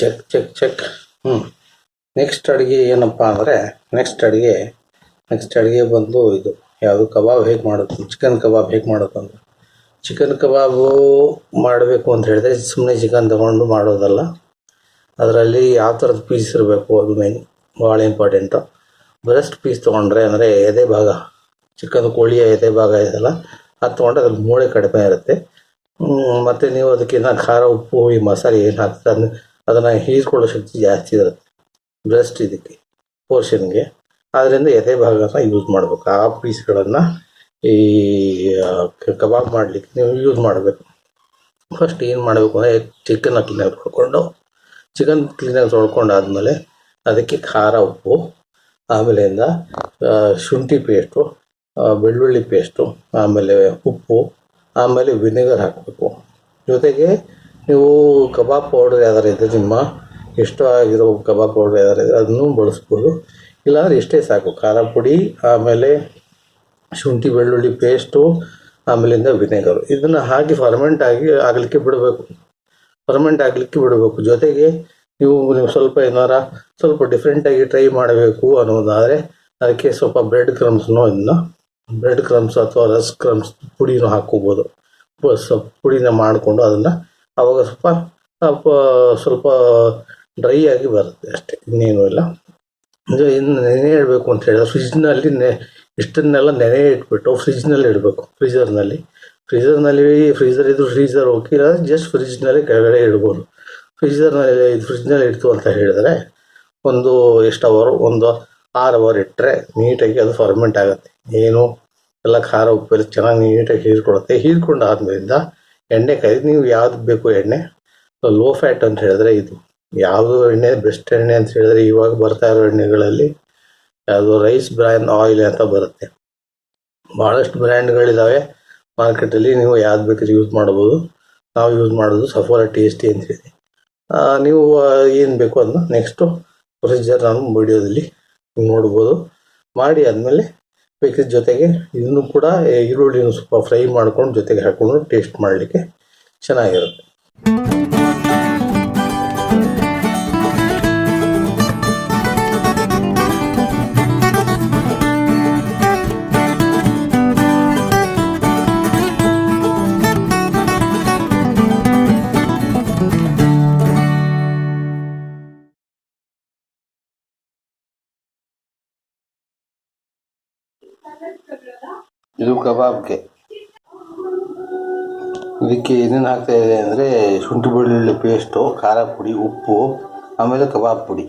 Check check check. Next ಅಡುಗೆ ಏನಪ್ಪ ಅಂದರೆ ನೆಕ್ಸ್ಟ್ ಅಡುಗೆ ಬಂದು ಇದು ಯಾವುದು ಕಬಾಬ್ ಹೇಗೆ ಮಾಡೋದು, ಚಿಕನ್ ಕಬಾಬ್ ಹೇಗೆ ಮಾಡೋದು ಅಂತ. ಚಿಕನ್ ಕಬಾಬು ಮಾಡಬೇಕು ಅಂತ ಹೇಳಿದ್ರೆ ಸುಮ್ಮನೆ ಚಿಕನ್ ತೊಗೊಂಡು ಮಾಡೋದಲ್ಲ. ಅದರಲ್ಲಿ ಯಾವ ಥರದ ಪೀಸ್ ಇರಬೇಕು ಅದು ಮೇನ್ ಭಾಳ ಇಂಪಾರ್ಟೆಂಟು. ಬ್ರೆಸ್ಟ್ ಪೀಸ್ ತೊಗೊಂಡ್ರೆ ಅಂದರೆ ಎದೆ ಭಾಗ, ಚಿಕನ್ ಕೋಳಿಯ ಎದೆ ಭಾಗ ಇದೆಯಲ್ಲ ಅದು ತೊಗೊಂಡ್ರೆ ಅದ್ರ ಮೂಳೆ ಕಡಿಮೆ ಇರುತ್ತೆ. ಮತ್ತು ನೀವು ಅದಕ್ಕಿಂತ ಖಾರ ಉಪ್ಪು ಈ ಮಸಾಲೆ ಏನು ಹಾಕ್ತಾರೆ ಅದನ್ನು ಹೀರ್ಕೊಳ್ಳೋ ಶಕ್ತಿ ಜಾಸ್ತಿ ಇರುತ್ತೆ ಬ್ರೆಸ್ಟ್ ಇದಕ್ಕೆ ಪೋರ್ಷನ್ಗೆ. ಆದ್ದರಿಂದ ಎದೆ ಭಾಗನ ಯೂಸ್ ಮಾಡಬೇಕು. ಆ ಪೀಸ್ಗಳನ್ನು ಈ ಕಬಾಬ್ ಮಾಡಲಿಕ್ಕೆ ನೀವು ಯೂಸ್ ಮಾಡಬೇಕು. ಫಸ್ಟ್ ಏನು ಮಾಡಬೇಕು ಅಂದರೆ ಚಿಕನ್ನ ಕ್ಲೀನಾಗಿ ತೊಳ್ಕೊಂಡಾದ್ಮೇಲೆ ಅದಕ್ಕೆ ಖಾರ ಉಪ್ಪು, ಆಮೇಲೆಯಿಂದ ಶುಂಠಿ ಪೇಸ್ಟು, ಬೆಳ್ಳುಳ್ಳಿ ಪೇಸ್ಟು, ಆಮೇಲೆ ಉಪ್ಪು, ಆಮೇಲೆ ವಿನೆಗರ್ ಹಾಕಬೇಕು. ಜೊತೆಗೆ ನೀವು ಕಬಾಬ್ ಪೌಡರ್ ಯಾವ್ದಾರು ಇದ್ದರೆ ನಿಮ್ಮ ಇಷ್ಟವಾಗಿರೋ ಕಬಾಬ್ ಪೌಡರ್ ಯಾವ್ದಾರು ಇದ್ದರೆ ಅದನ್ನು ಬಳಸ್ಬೋದು. ಇಲ್ಲಾಂದರೆ ಇಷ್ಟೇ ಸಾಕು, ಖಾರ ಪುಡಿ, ಆಮೇಲೆ ಶುಂಠಿ ಬೆಳ್ಳುಳ್ಳಿ ಪೇಸ್ಟು, ಆಮೇಲಿಂದ ವಿನೆಗರು. ಇದನ್ನು ಹಾಕಿ ಆಗಲಿಕ್ಕೆ ಬಿಡಬೇಕು. ಜೊತೆಗೆ ನೀವು ಸ್ವಲ್ಪ ಸ್ವಲ್ಪ ಡಿಫ್ರೆಂಟಾಗಿ ಟ್ರೈ ಮಾಡಬೇಕು ಅನ್ನೋದಾದರೆ ಅದಕ್ಕೆ ಸ್ವಲ್ಪ ಬ್ರೆಡ್ ಕ್ರಮ್ಸ್ ಅಥವಾ ರಸ್ ಕ್ರಮ್ಸ್ ಪುಡಿನೂ ಹಾಕ್ಕೋಬೋದು. ಪುಡಿನ ಮಾಡಿಕೊಂಡು ಅದನ್ನು ಆವಾಗ ಸ್ವಲ್ಪ ಡ್ರೈ ಆಗಿ ಬರುತ್ತೆ ಅಷ್ಟೇ, ಇನ್ನೇನು ಇಲ್ಲ. ಇನ್ನು ನೆನೆ ಇಡಬೇಕು ಅಂತ ಹೇಳಿದ್ರೆ ಫ್ರಿಜ್ನಲ್ಲಿ ಇಷ್ಟನ್ನೆಲ್ಲ ನೆನೆ ಇಟ್ಬಿಟ್ಟು ಫ್ರಿಜ್ನಲ್ಲಿ ಇಡಬೇಕು. ಫ್ರೀಝರ್ ಇದ್ದು ಫ್ರೀಝರ್ ಹೋಗಿಲ್ಲ, ಜಸ್ಟ್ ಫ್ರಿಜ್ನಲ್ಲಿ ಕೆಳಗಡೆ ಇಡ್ಬೋದು. ಫ್ರಿಜ್ನಲ್ಲಿ ಇಡ್ತು ಅಂತ ಹೇಳಿದರೆ ಒಂದು 6 ಅವರ್ ಇಟ್ಟರೆ ನೀಟಾಗಿ ಅದು ಫರ್ಮೆಂಟ್ ಆಗುತ್ತೆ. ಏನು ಎಲ್ಲ ಖಾರ ಉಪ್ಪೆಲ್ಲ ಚೆನ್ನಾಗಿ ನೀಟಾಗಿ ಹೀರ್ಕೊಂಡು ಆದ್ಮೇಲಿಂದ ಎಣ್ಣೆ ಕಾಯ್ದು ನೀವು ಯಾವ್ದು ಬೇಕು ಎಣ್ಣೆ. ಲೋ ಫ್ಯಾಟ್ ಅಂತ ಹೇಳಿದ್ರೆ ಇದು ಯಾವುದು ಎಣ್ಣೆ ಬೆಸ್ಟ್ ಎಣ್ಣೆ ಅಂತ ಹೇಳಿದ್ರೆ ಇವಾಗ ಬರ್ತಾ ಇರೋ ಎಣ್ಣೆಗಳಲ್ಲಿ ಯಾವುದು ರೈಸ್ ಬ್ರ್ಯಾನ್ ಆಯಿಲ್ ಅಂತ ಬರುತ್ತೆ. ಭಾಳಷ್ಟು ಬ್ರ್ಯಾಂಡ್ಗಳಿದ್ದಾವೆ ಮಾರ್ಕೆಟಲ್ಲಿ, ನೀವು ಯಾವ್ದು ಬೇಕಾದ್ರೂ ಯೂಸ್ ಮಾಡ್ಬೋದು. ನಾವು ಯೂಸ್ ಮಾಡೋದು ಸಫೋಲಾ ಟೇಸ್ಟಿ ಅಂತ ಹೇಳಿ. ನೀವು ಏನು ಬೇಕು ಅದನ್ನ ನೆಕ್ಸ್ಟು ಪ್ರೊಸೀಜರ್ ನಾನು ವಿಡಿಯೋದಲ್ಲಿ ನೋಡ್ಬೋದು. ಮಾಡಿ ಆದಮೇಲೆ ಬೇಕಿದ್ದ ಜೊತೆಗೆ ಇದನ್ನು ಕೂಡ ಈರುಳ್ಳಿನೂ ಸ್ವಲ್ಪ ಫ್ರೈ ಮಾಡ್ಕೊಂಡು ಜೊತೆಗೆ ಹಾಕ್ಕೊಂಡು ಟೇಸ್ಟ್ ಮಾಡಲಿಕ್ಕೆ ಚೆನ್ನಾಗಿರುತ್ತೆ. ಇದು ಕಬಾಬ್ಗೆ ಇದಕ್ಕೆ ಏನೇನು ಹಾಕ್ತಾ ಇದೆ ಅಂದರೆ ಶುಂಠಿ ಬೆಳ್ಳುಳ್ಳಿ ಪೇಸ್ಟು, ಖಾರ ಪುಡಿ, ಉಪ್ಪು, ಆಮೇಲೆ ಕಬಾಬ್ ಪುಡಿ.